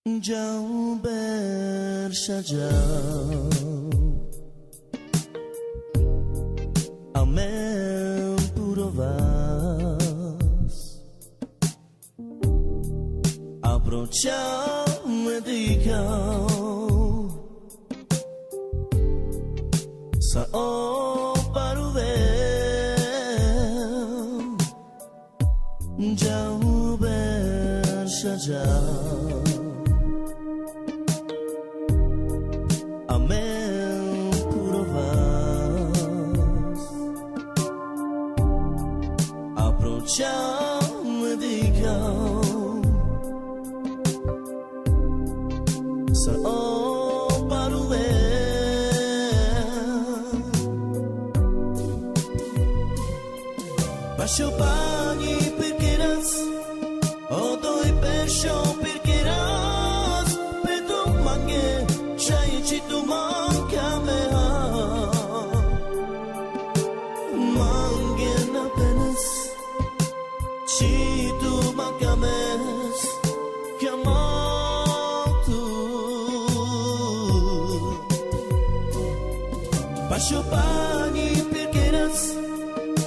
Jauber saja Amel purovas Approachame di kau Sa o paruvel Jauber saja Amel purovas Approachame di kau Sa o paruvel Pasho pani perkeras O doi pesho perkeras Pedo mange Chai chitu mankame Mange na penas Chitu mankames Kamatu Pasho pani perkeras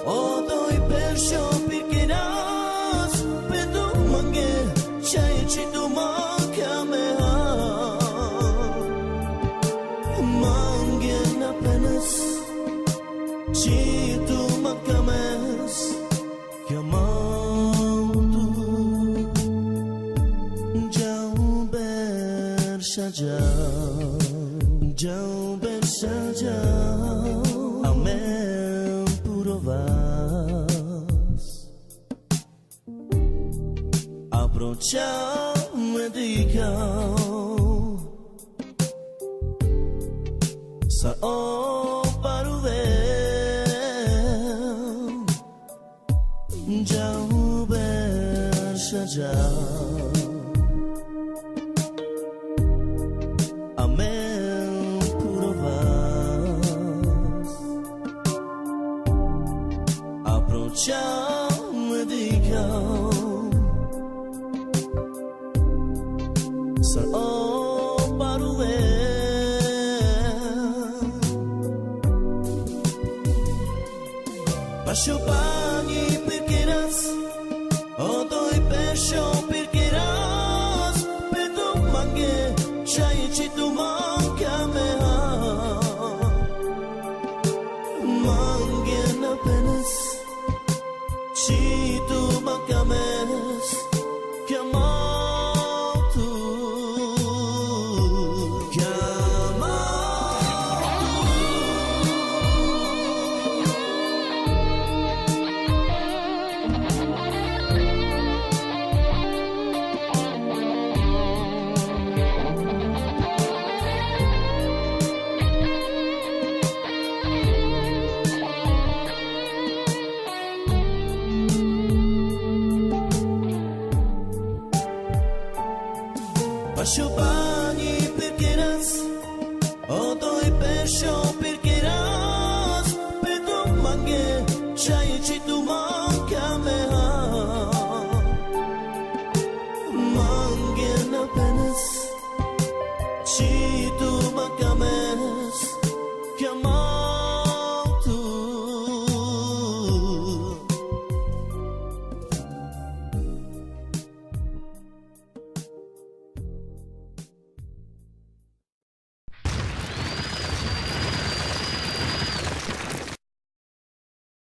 O doi pesho perkeras Pedo mange Chai chitu mankame Mangin apenas Citu makames Kamautu Jauh bersaja Jauh bersaja Amel purovas Approachame di kau Sa o paruvel Jauh bersaja Amel purovas Approachame di kau Sa o paruvel Pasho pani perkeras O doi pesho perkeras Pedo mange Chai chitu mankame Mange na penas Chitu mankames Kamautu Pasho pani perkeras O doi pesho perkeras Pedo mange Chai chitu